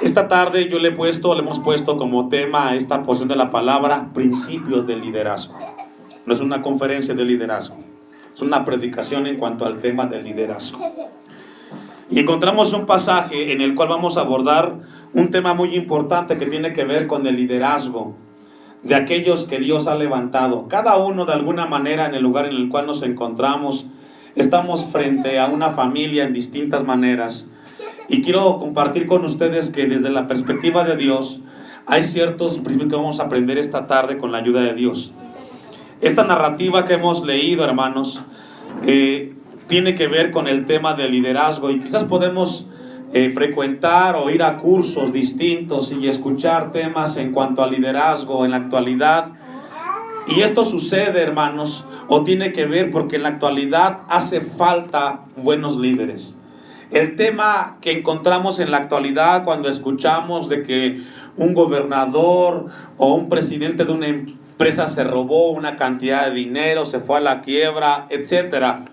Esta tarde le hemos puesto como tema a esta porción de la palabra, principios del liderazgo. No es una conferencia de liderazgo, es una predicación en cuanto al tema del liderazgo. Y encontramos un pasaje en el cual vamos a abordar un tema muy importante que tiene que ver con el liderazgo de aquellos que Dios ha levantado. Cada uno, de alguna manera, en el lugar en el cual nos encontramos, estamos frente a una familia en distintas maneras. Y quiero compartir con ustedes que desde la perspectiva de Dios hay ciertos principios que vamos a aprender esta tarde con la ayuda de Dios. Esta narrativa que hemos leído, hermanos, tiene que ver con el tema del liderazgo, y quizás podemos frecuentar o ir a cursos distintos y escuchar temas en cuanto al liderazgo en la actualidad. Y esto sucede, hermanos, o tiene que ver porque en la actualidad hace falta buenos líderes. El tema que encontramos en la actualidad cuando escuchamos de que un gobernador o un presidente de una empresa se robó una cantidad de dinero, se fue a la quiebra, etcétera.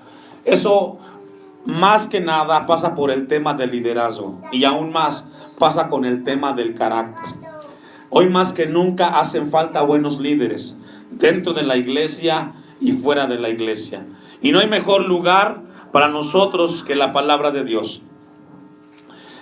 Eso más que nada pasa por el tema del liderazgo, y aún más pasa con el tema del carácter. Hoy más que nunca hacen falta buenos líderes dentro de la iglesia y fuera de la iglesia. Y no hay mejor lugar para nosotros que la palabra de Dios.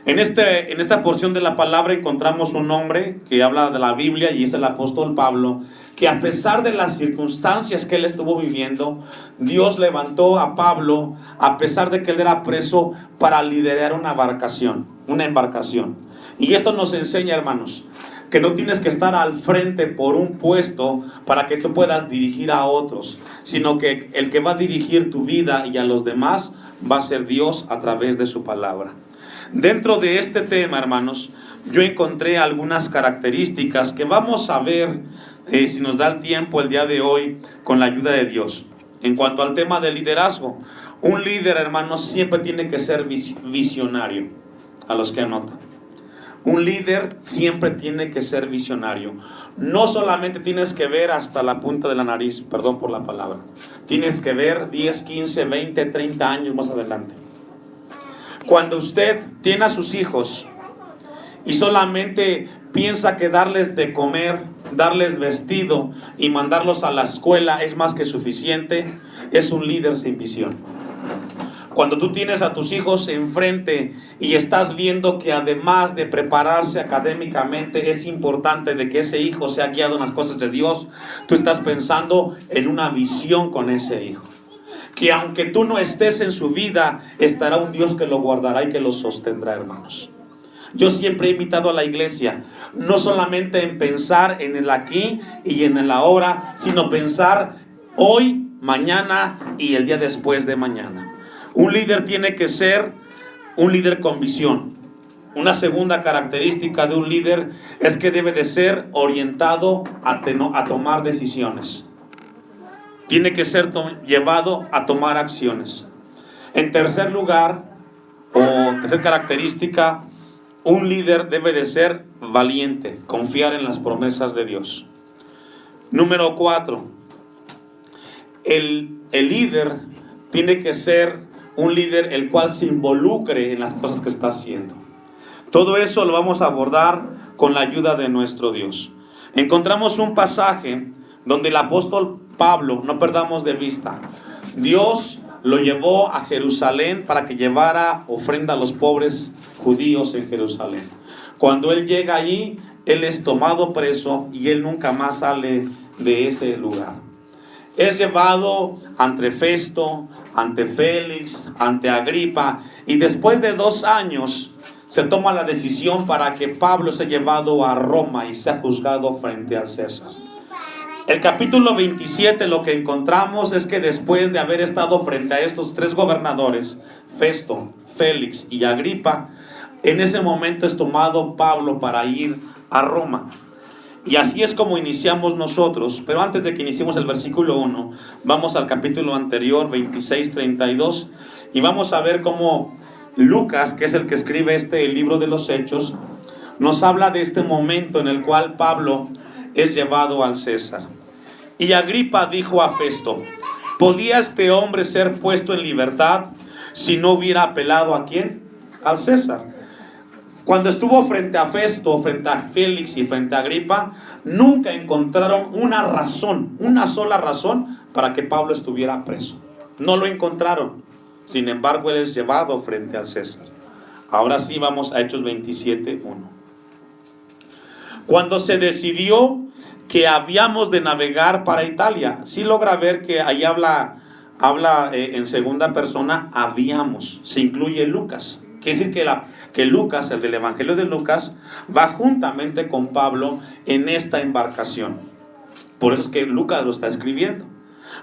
En esta porción de la palabra encontramos un hombre que habla de la Biblia, y es el apóstol Pablo, que a pesar de las circunstancias que él estuvo viviendo, Dios levantó a Pablo, a pesar de que él era preso, para liderar una embarcación. Y esto nos enseña, hermanos, que no tienes que estar al frente por un puesto para que tú puedas dirigir a otros, sino que el que va a dirigir tu vida y a los demás va a ser Dios a través de su palabra. Dentro de este tema, hermanos, yo encontré algunas características que vamos a ver, si nos da el tiempo el día de hoy, con la ayuda de Dios. En cuanto al tema del liderazgo, un líder, hermanos, siempre tiene que ser visionario. A los que anotan, un líder siempre tiene que ser visionario. No solamente tienes que ver hasta la punta de la nariz, perdón por la palabra. Tienes que ver 10, 15, 20, 30 años más adelante. Cuando usted tiene a sus hijos y solamente piensa que darles de comer, darles vestido y mandarlos a la escuela es más que suficiente, es un líder sin visión. Cuando tú tienes a tus hijos enfrente y estás viendo que además de prepararse académicamente, es importante de que ese hijo sea guiado en las cosas de Dios, tú estás pensando en una visión con ese hijo. Que aunque tú no estés en su vida, estará un Dios que lo guardará y que lo sostendrá, hermanos. Yo siempre he invitado a la iglesia, no solamente en pensar en el aquí y en el ahora, sino pensar hoy, mañana y el día después de mañana. Un líder tiene que ser un líder con visión. Una segunda característica de un líder es que debe de ser orientado a tomar decisiones. Tiene que ser llevado a tomar acciones. En tercer lugar, o tercera característica, un líder debe de ser valiente, confiar en las promesas de Dios. Número 4, el líder tiene que ser un líder el cual se involucre en las cosas que está haciendo. Todo eso lo vamos a abordar con la ayuda de nuestro Dios. Encontramos un pasaje donde el apóstol Pablo, no perdamos de vista, Dios lo llevó a Jerusalén para que llevara ofrenda a los pobres judíos en Jerusalén. Cuando él llega allí, él es tomado preso y él nunca más sale de ese lugar. Es llevado ante Festo, ante Félix, ante Agripa, y después de 2 años se toma la decisión para que Pablo sea llevado a Roma y sea juzgado frente al César. El capítulo 27 lo que encontramos es que después de haber estado frente a estos 3 gobernadores, Festo, Félix y Agripa, en ese momento es tomado Pablo para ir a Roma. Y así es como iniciamos nosotros. Pero antes de que iniciemos el versículo 1, vamos al capítulo anterior, 26-32, y vamos a ver cómo Lucas, que es el que escribe el libro de los Hechos, nos habla de este momento en el cual Pablo es llevado al César. Y Agripa dijo a Festo: ¿podía este hombre ser puesto en libertad si no hubiera apelado a quién? Al César. Cuando estuvo frente a Festo, frente a Félix y frente a Agripa, nunca encontraron una razón, una sola razón para que Pablo estuviera preso. No lo encontraron. Sin embargo, él es llevado frente al César. Ahora sí vamos a Hechos 27:1. Cuando se decidió que habíamos de navegar para Italia, sí logra ver que ahí habla en segunda persona, habíamos, se incluye Lucas. Quiere decir que Lucas, el del Evangelio de Lucas, va juntamente con Pablo en esta embarcación. Por eso es que Lucas lo está escribiendo.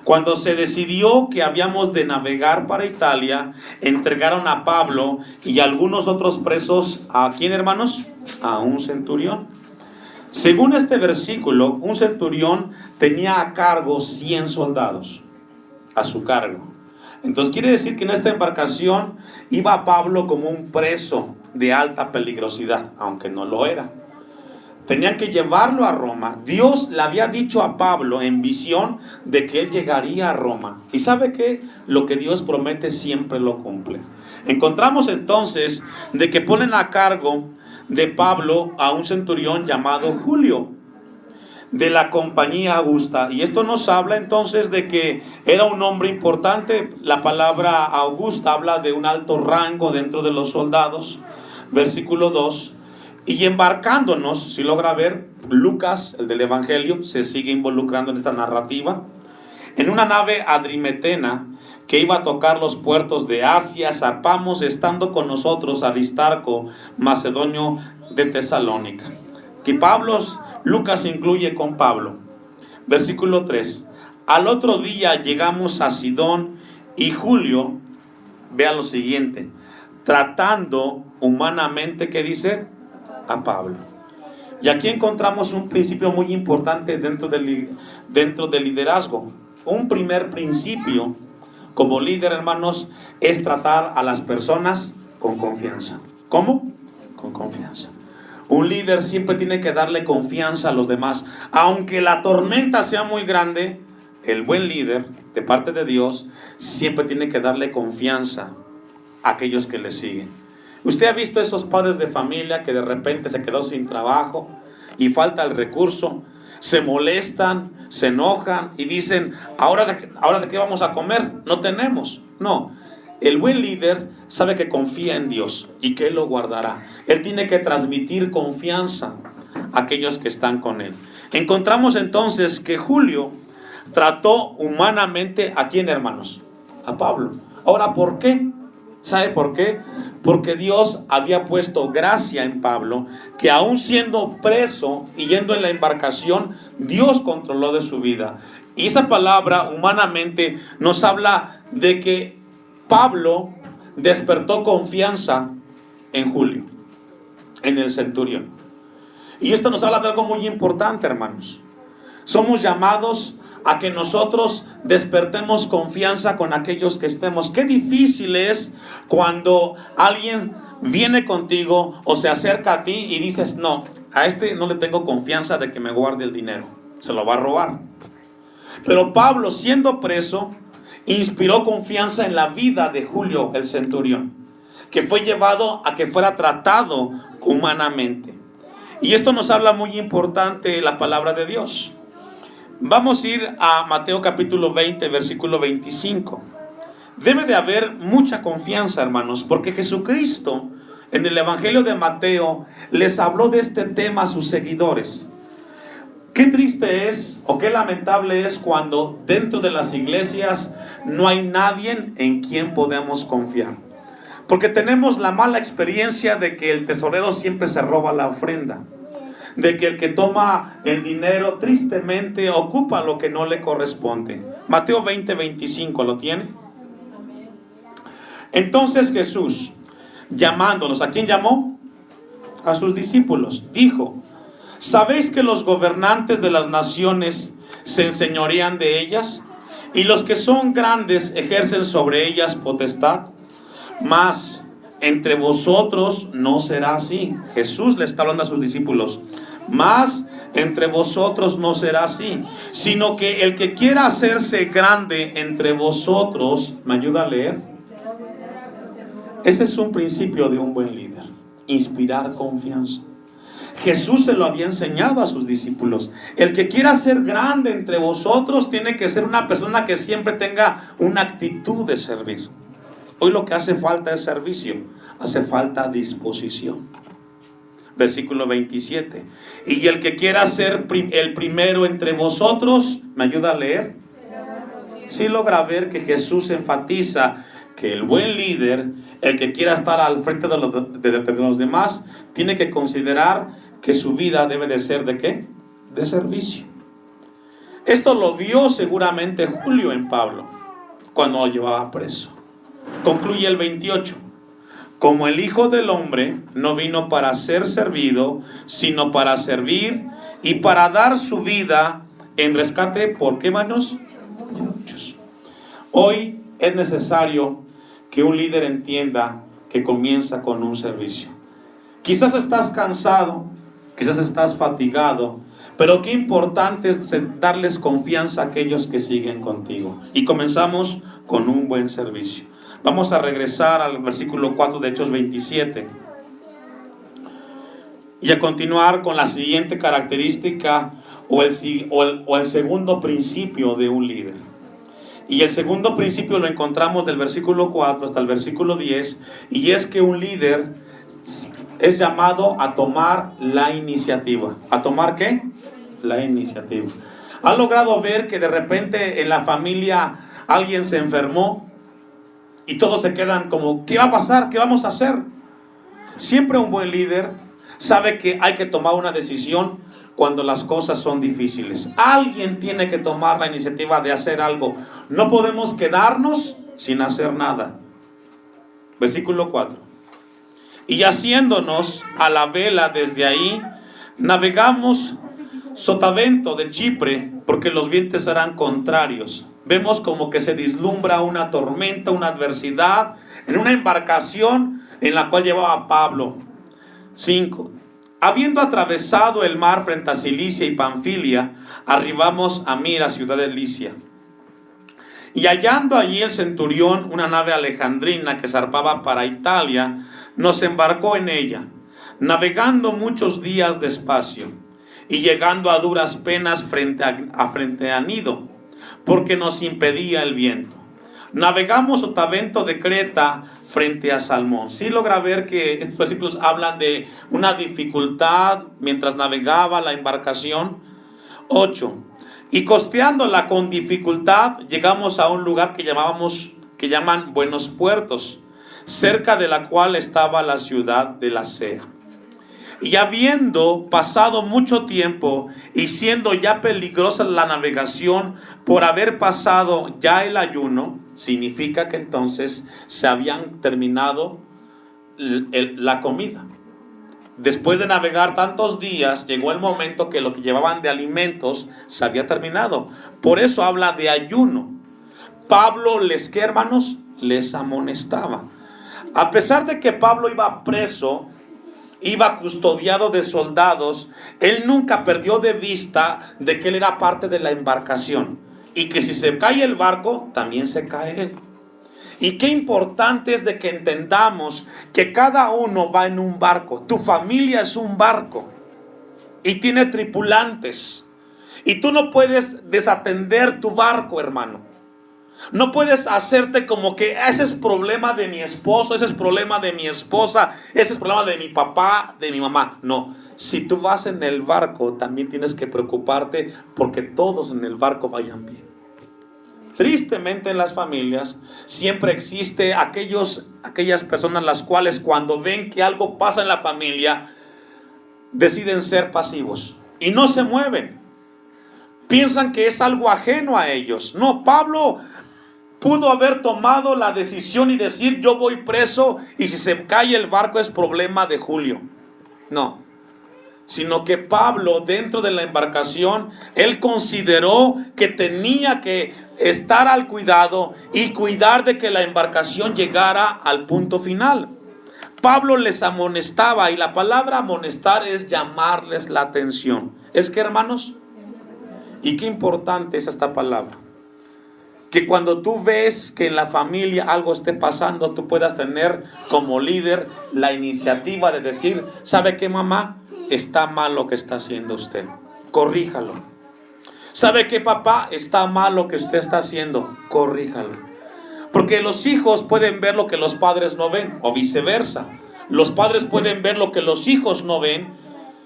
Cuando se decidió que habíamos de navegar para Italia, entregaron a Pablo y a algunos otros presos, ¿a quién, hermanos? A un centurión. Según este versículo, un centurión tenía a cargo 100 soldados, a su cargo. Entonces quiere decir que en esta embarcación iba Pablo como un preso de alta peligrosidad, aunque no lo era. Tenían que llevarlo a Roma. Dios le había dicho a Pablo en visión de que él llegaría a Roma. Y ¿sabe qué? Lo que Dios promete siempre lo cumple. Encontramos entonces de que ponen a cargo de Pablo a un centurión llamado Julio, de la compañía Augusta. Y esto nos habla entonces de que era un hombre importante. La palabra Augusta habla de un alto rango dentro de los soldados. Versículo 2. Y embarcándonos, si logra ver, Lucas, el del Evangelio, se sigue involucrando en esta narrativa. En una nave adrimetena que iba a tocar los puertos de Asia, zarpamos, estando con nosotros Aristarco, macedonio de Tesalónica. Que Lucas incluye con Pablo. Versículo 3. Al otro día llegamos a Sidón y Julio, vea lo siguiente, tratando humanamente, ¿qué dice? A Pablo. Y aquí encontramos un principio muy importante dentro del liderazgo. Un primer principio como líder, hermanos, es tratar a las personas con confianza. ¿Cómo? Con confianza. Un líder siempre tiene que darle confianza a los demás. Aunque la tormenta sea muy grande, el buen líder, de parte de Dios, siempre tiene que darle confianza a aquellos que le siguen. Usted ha visto esos padres de familia que de repente se quedó sin trabajo y falta el recurso, se molestan, se enojan y dicen, ¿ahora de qué vamos a comer? No tenemos. No, el buen líder sabe que confía en Dios y que Él lo guardará. Él tiene que transmitir confianza a aquellos que están con Él. Encontramos entonces que Julio trató humanamente ¿a quién, hermanos? A Pablo. Ahora, ¿por qué? ¿Sabe por qué? Porque Dios había puesto gracia en Pablo, que aún siendo preso y yendo en la embarcación, Dios controló de su vida. Y esa palabra humanamente nos habla de que Pablo despertó confianza en Julio, en el centurión. Y esto nos habla de algo muy importante, hermanos. Somos llamados a que nosotros despertemos confianza con aquellos que estemos. Qué difícil es cuando alguien viene contigo o se acerca a ti y dices, no, a este no le tengo confianza de que me guarde el dinero, se lo va a robar. Pero Pablo, siendo preso, inspiró confianza en la vida de Julio, el centurión, que fue llevado a que fuera tratado humanamente. Y esto nos habla muy importante la palabra de Dios. Vamos a ir a Mateo capítulo 20, versículo 25. Debe de haber mucha confianza, hermanos, porque Jesucristo en el Evangelio de Mateo les habló de este tema a sus seguidores. Qué triste es o qué lamentable es cuando dentro de las iglesias no hay nadie en quien podemos confiar. Porque tenemos la mala experiencia de que el tesorero siempre se roba la ofrenda. De que el que toma el dinero tristemente ocupa lo que no le corresponde. Mateo 20, 25, ¿lo tiene? Entonces Jesús, llamándolos, ¿a quién llamó? A sus discípulos, dijo: ¿sabéis que los gobernantes de las naciones se enseñorean de ellas? Y los que son grandes ejercen sobre ellas potestad. Mas entre vosotros no será así. Jesús le está hablando a sus discípulos. Mas entre vosotros no será así, sino que el que quiera hacerse grande entre vosotros, ¿me ayuda a leer? Ese es un principio de un buen líder. inspirar confianza. Jesús se lo había enseñado a sus discípulos. El que quiera ser grande entre vosotros tiene que ser una persona que siempre tenga una actitud de servir. Hoy lo que hace falta es servicio, hace falta disposición. Versículo 27. Y el que quiera ser el primero entre vosotros, ¿me ayuda a leer? Sí logra ver que Jesús enfatiza que el buen líder, el que quiera estar al frente de los demás, tiene que considerar que su vida debe de ser ¿de qué? De servicio. Esto lo vio seguramente Julio en Pablo, cuando lo llevaba preso. Concluye el 28. Como el Hijo del Hombre no vino para ser servido, sino para servir y para dar su vida en rescate, ¿por qué, hermanos? Muchos. Hoy es necesario que un líder entienda que comienza con un servicio. Quizás estás cansado, quizás estás fatigado, pero qué importante es darles confianza a aquellos que siguen contigo. Y comenzamos con un buen servicio. Vamos a regresar al versículo 4 de Hechos 27 y a continuar con la siguiente característica o el segundo principio de un líder. Y el segundo principio lo encontramos del versículo 4 hasta el versículo 10, y es que un líder es llamado a tomar la iniciativa. ¿A tomar qué? La iniciativa. ¿Ha logrado ver que de repente en la familia alguien se enfermó y todos se quedan como, ¿qué va a pasar? ¿Qué vamos a hacer? Siempre un buen líder sabe que hay que tomar una decisión cuando las cosas son difíciles. Alguien tiene que tomar la iniciativa de hacer algo. No podemos quedarnos sin hacer nada. Versículo 4. Y haciéndonos a la vela desde ahí, navegamos sotavento de Chipre, porque los vientos eran contrarios. Vemos como que se vislumbra una tormenta, una adversidad, en una embarcación en la cual llevaba Pablo. 5. Habiendo atravesado el mar frente a Cilicia y Panfilia, arribamos a Mira, ciudad de Licia. Y hallando allí el centurión una nave alejandrina que zarpaba para Italia, nos embarcó en ella, navegando muchos días despacio, y llegando a duras penas frente a Nido, porque nos impedía el viento. Navegamos sotavento de Creta frente a Salmón. Sí logra ver que estos versículos hablan de una dificultad mientras navegaba la embarcación. 8. Y costeándola con dificultad, llegamos a un lugar que llaman Buenos Puertos, cerca de la cual estaba la ciudad de Lasea. Y habiendo pasado mucho tiempo y siendo ya peligrosa la navegación por haber pasado ya el ayuno, significa que entonces se habían terminado la comida. Después de navegar tantos días, llegó el momento que lo que llevaban de alimentos se había terminado. Por eso habla de ayuno. Pablo ¿qué, hermanos? Les amonestaba. A pesar de que Pablo iba preso, iba custodiado de soldados, él nunca perdió de vista de que él era parte de la embarcación y que si se cae el barco, también se cae él. Y qué importante es de que entendamos que cada uno va en un barco. Tu familia es un barco y tiene tripulantes, y tú no puedes desatender tu barco, hermano. No puedes hacerte como que ese es problema de mi esposo, ese es problema de mi esposa, ese es problema de mi papá, de mi mamá. No, si tú vas en el barco, también tienes que preocuparte porque todos en el barco vayan bien. Tristemente en las familias siempre existe aquellas personas las cuales cuando ven que algo pasa en la familia deciden ser pasivos y no se mueven. Piensan que es algo ajeno a ellos. No, Pablo pudo haber tomado la decisión y decir, yo voy preso y si se cae el barco es problema de Julio. No, sino que Pablo dentro de la embarcación, él consideró que tenía que estar al cuidado y cuidar de que la embarcación llegara al punto final. Pablo les amonestaba, y la palabra amonestar es llamarles la atención. ¿Es que, hermanos? Y qué importante es esta palabra. que cuando tú ves que en la familia algo esté pasando, tú puedas tener como líder la iniciativa de decir, ¿sabe qué, mamá? Está mal lo que está haciendo usted, corríjalo. ¿Sabe qué, papá? Está mal lo que usted está haciendo, corríjalo. Porque los hijos pueden ver lo que los padres no ven, o viceversa. Los padres pueden ver lo que los hijos no ven,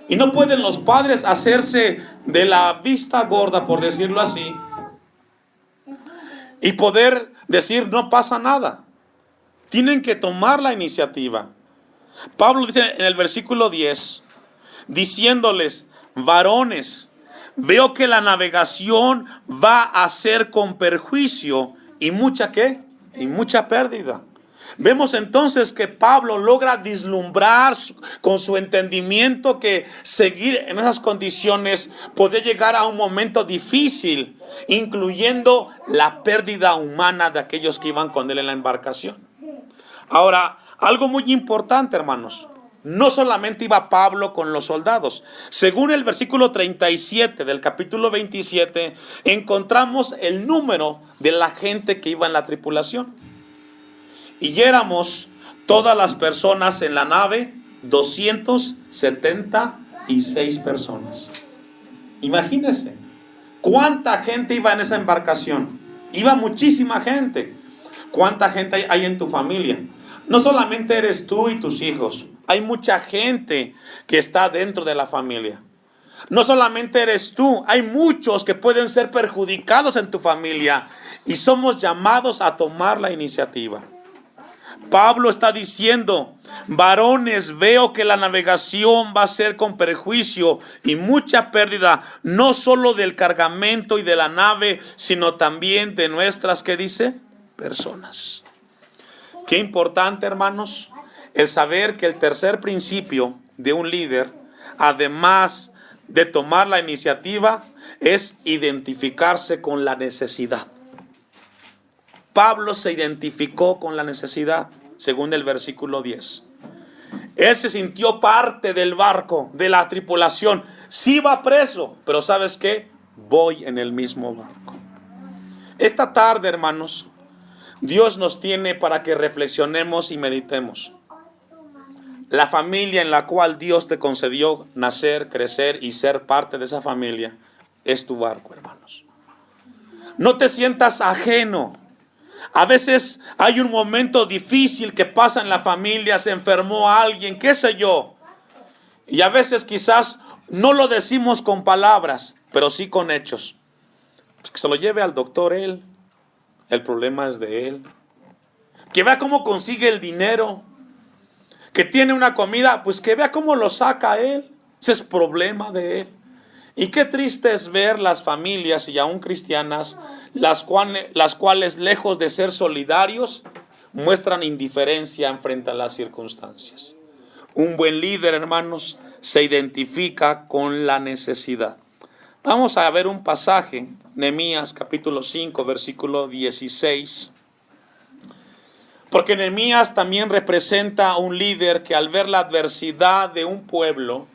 y no pueden los padres hacerse de la vista gorda, por decirlo así, y poder decir no pasa nada. Tienen que tomar la iniciativa. Pablo dice en el versículo 10, diciéndoles, varones, veo que la navegación va a ser con perjuicio y mucha ¿qué? Y mucha pérdida. Vemos entonces que Pablo logra vislumbrar con su entendimiento que seguir en esas condiciones puede llegar a un momento difícil, incluyendo la pérdida humana de aquellos que iban con él en la embarcación. Ahora, algo muy importante, hermanos. No solamente iba Pablo con los soldados. Según el versículo 37 del capítulo 27, encontramos el número de la gente que iba en la tripulación. Y éramos todas las personas en la nave, 276 personas. Imagínense, ¿cuánta gente iba en esa embarcación? Iba muchísima gente. ¿Cuánta gente hay en tu familia? No solamente eres tú y tus hijos. Hay mucha gente que está dentro de la familia. No solamente eres tú, hay muchos que pueden ser perjudicados en tu familia. Y somos llamados a tomar la iniciativa. Pablo está diciendo, varones, veo que la navegación va a ser con perjuicio y mucha pérdida, no solo del cargamento y de la nave, sino también de nuestras, ¿qué dice? Personas. Qué importante, hermanos, el saber que el tercer principio de un líder, además de tomar la iniciativa, es identificarse con la necesidad. Pablo se identificó con la necesidad, según el versículo 10. Él se sintió parte del barco, de la tripulación. Sí va preso, pero ¿sabes qué? Voy en el mismo barco. Esta tarde, hermanos, Dios nos tiene para que reflexionemos y meditemos. La familia en la cual Dios te concedió nacer, crecer y ser parte de esa familia es tu barco, hermanos. No te sientas ajeno. A veces hay un momento difícil que pasa en la familia, se enfermó alguien, qué sé yo. Y a veces quizás no lo decimos con palabras, pero sí con hechos. Pues que se lo lleve al doctor él, el problema es de él. Que vea cómo consigue el dinero. Que tiene una comida, pues que vea cómo lo saca él. Ese es problema de él. Y qué triste es ver las familias, y aún cristianas, las cuales lejos de ser solidarios, muestran indiferencia frente a las circunstancias. Un buen líder, hermanos, se identifica con la necesidad. Vamos a ver un pasaje, Nehemías capítulo 5, versículo 16. Porque Nehemías también representa a un líder que al ver la adversidad de un pueblo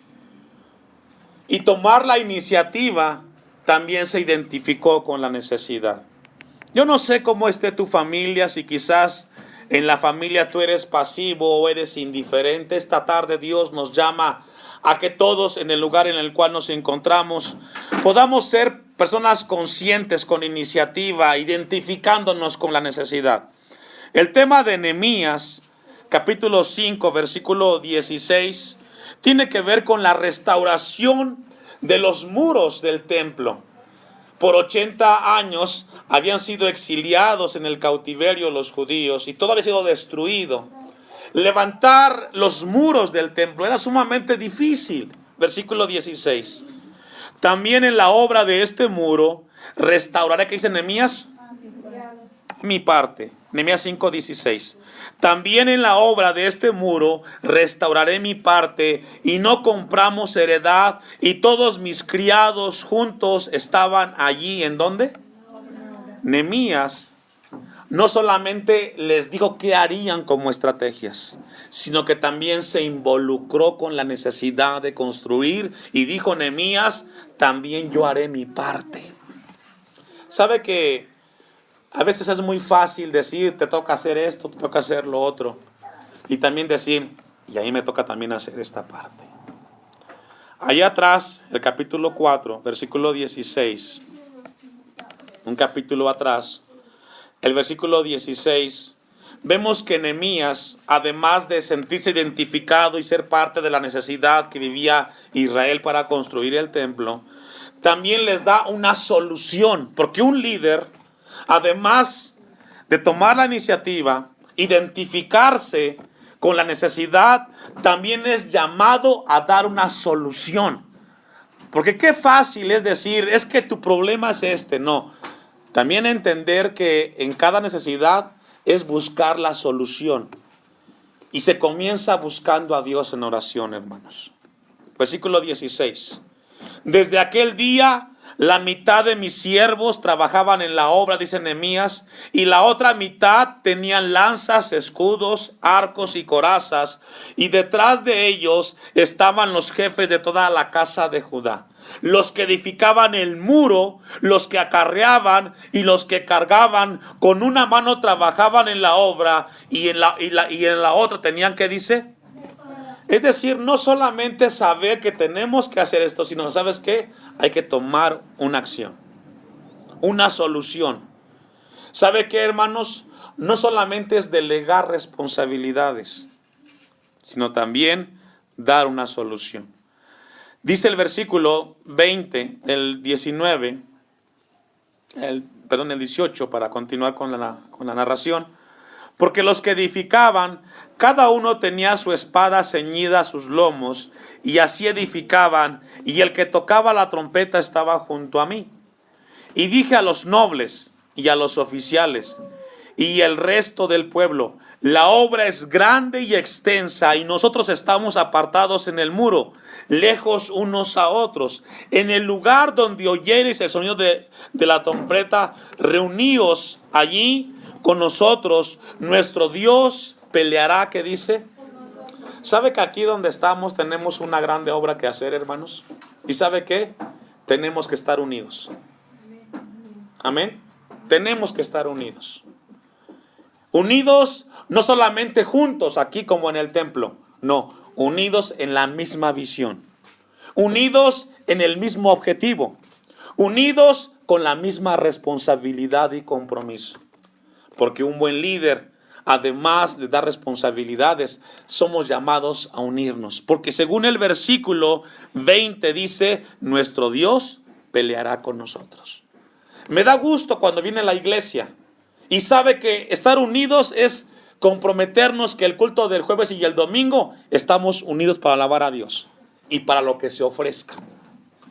y tomar la iniciativa, también se identificó con la necesidad. Yo no sé cómo esté tu familia, si quizás en la familia tú eres pasivo o eres indiferente. Esta tarde Dios nos llama a que todos en el lugar en el cual nos encontramos podamos ser personas conscientes, con iniciativa, identificándonos con la necesidad. El tema de Nehemías, capítulo 5, versículo 16, tiene que ver con la restauración de los muros del templo. Por 80 años habían sido exiliados en el cautiverio los judíos y todo había sido destruido. Levantar los muros del templo era sumamente difícil. Versículo 16. También en la obra de este muro restauraré, ¿qué dice Nehemías? Mi parte. Nehemías 5:16. También en la obra de este muro restauraré mi parte, y no compramos heredad, y todos mis criados juntos estaban allí. ¿En dónde? Nehemías no solamente les dijo qué harían como estrategias, sino que también se involucró con la necesidad de construir, y dijo Nehemías, también yo haré mi parte. ¿Sabe que A veces es muy fácil decir, te toca hacer esto, te toca hacer lo otro. Y también decir, y ahí me toca también hacer esta parte. Allá atrás, el capítulo 4, versículo 16. Un capítulo atrás, el versículo 16, vemos que Nehemías, además de sentirse identificado y ser parte de la necesidad que vivía Israel para construir el templo, también les da una solución, porque un líder, además de tomar la iniciativa, identificarse con la necesidad, también es llamado a dar una solución. Porque qué fácil es decir, es que tu problema es este. No, también entender que en cada necesidad es buscar la solución. Y se comienza buscando a Dios en oración, hermanos. Versículo 16. Desde aquel día, la mitad de mis siervos trabajaban en la obra, dice Nehemías, y la otra mitad tenían lanzas, escudos, arcos y corazas, y detrás de ellos estaban los jefes de toda la casa de Judá, los que edificaban el muro, los que acarreaban y los que cargaban. Con una mano trabajaban en la obra y en la otra tenían, ¿qué dice? Es decir, no solamente saber que tenemos que hacer esto, sino, ¿sabes qué? Hay que tomar una acción, una solución. ¿Sabe qué, hermanos? No solamente es delegar responsabilidades, sino también dar una solución. Dice el versículo 20, el 19, el 18, para continuar con la narración. Porque los que edificaban, cada uno tenía su espada ceñida a sus lomos, y así edificaban, y el que tocaba la trompeta estaba junto a mí. Y dije a los nobles y a los oficiales y el resto del pueblo, la obra es grande y extensa, y nosotros estamos apartados en el muro, lejos unos a otros. En el lugar donde oyereis el sonido de la trompeta, reuníos allí con nosotros, nuestro Dios peleará. ¿Qué dice? ¿Sabe que aquí donde estamos tenemos una grande obra que hacer, hermanos? ¿Y sabe qué? Tenemos que estar unidos. Amén. Tenemos que estar unidos. Unidos no solamente juntos aquí como en el templo, no, unidos en la misma visión, unidos en el mismo objetivo, unidos con la misma responsabilidad y compromiso. Porque un buen líder, además de dar responsabilidades, somos llamados a unirnos. Porque según el versículo 20 dice, nuestro Dios peleará con nosotros. Me da gusto cuando viene la iglesia y sabe que estar unidos es comprometernos que el culto del jueves y el domingo estamos unidos para alabar a Dios y para lo que se ofrezca.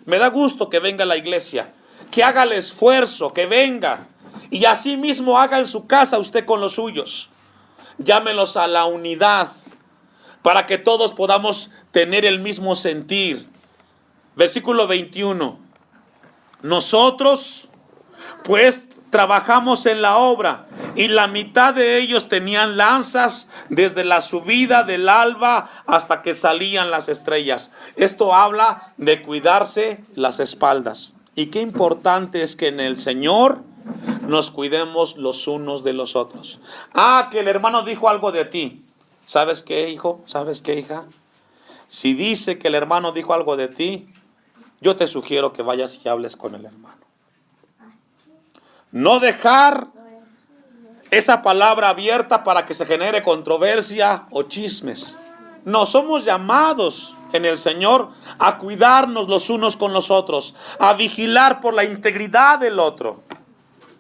Me da gusto que venga la iglesia, que haga el esfuerzo, que venga. Y así mismo haga en su casa usted con los suyos. Llámelos a la unidad para que todos podamos tener el mismo sentir. Versículo 21. Nosotros, pues, trabajamos en la obra, y la mitad de ellos tenían lanzas desde la subida del alba hasta que salían las estrellas. Esto habla de cuidarse las espaldas. Y qué importante es que en el Señor nos cuidemos los unos de los otros. Que el hermano dijo algo de ti. ¿Sabes qué, hijo? ¿Sabes qué, hija? Si dice que el hermano dijo algo de ti, yo te sugiero que vayas y hables con el hermano. No dejar esa palabra abierta para que se genere controversia o chismes. No, somos llamados en el Señor a cuidarnos los unos con los otros, a vigilar por la integridad del otro.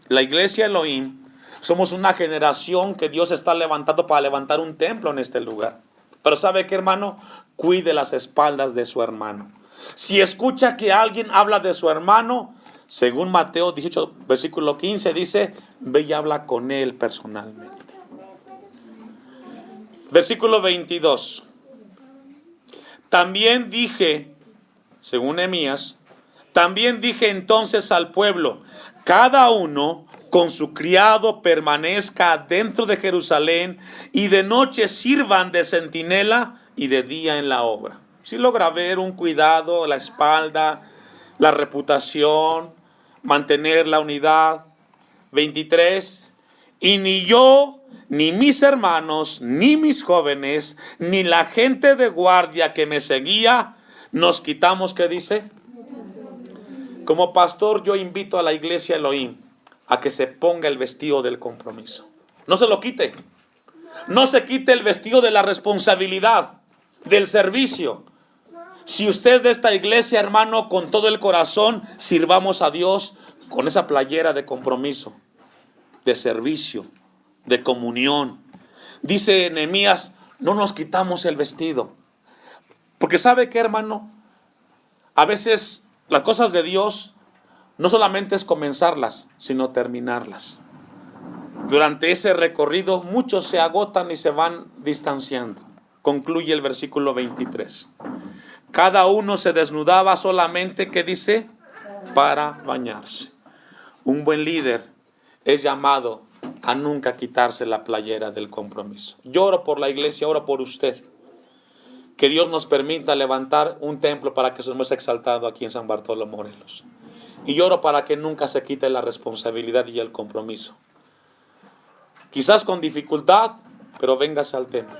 La iglesia Elohim, somos una generación que Dios está levantando para levantar un templo en este lugar. Pero ¿sabe qué, hermano? Cuide las espaldas de su hermano. Si escucha que alguien habla de su hermano, según Mateo 18, versículo 15, dice, ve y habla con él personalmente. Versículo 22. También dije, según Nehemías, también dije entonces al pueblo, cada uno con su criado permanezca dentro de Jerusalén, y de noche sirvan de centinela y de día en la obra. Si logra ver un cuidado, la espalda, la reputación, mantener la unidad. 23, y ni yo, ni mis hermanos, ni mis jóvenes, ni la gente de guardia que me seguía, nos quitamos, ¿qué dice? Como pastor, yo invito a la iglesia Elohim a que se ponga el vestido del compromiso. No se lo quite. No se quite el vestido de la responsabilidad, del servicio. Si usted es de esta iglesia, hermano, con todo el corazón, sirvamos a Dios con esa playera de compromiso, de servicio, de comunión. Dice Nehemías, no nos quitamos el vestido. Porque ¿sabe qué, hermano? A veces las cosas de Dios no solamente es comenzarlas, sino terminarlas. Durante ese recorrido muchos se agotan y se van distanciando. Concluye el versículo 23. Cada uno se desnudaba solamente, ¿qué dice? Para bañarse. Un buen líder es llamado a nunca quitarse la playera del compromiso. Yo oro por la iglesia, oro por usted. Que Dios nos permita levantar un templo para que seamos exaltados aquí en San Bartolomé, Morelos. Y yo oro para que nunca se quite la responsabilidad y el compromiso. Quizás con dificultad, pero véngase al templo.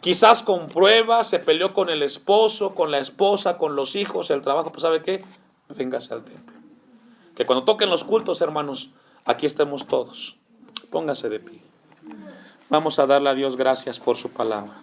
Quizás con pruebas, se peleó con el esposo, con la esposa, con los hijos, el trabajo, pues ¿sabe qué? Véngase al templo. Que cuando toquen los cultos, hermanos, aquí estemos todos. Póngase de pie. Vamos a darle a Dios gracias por su palabra.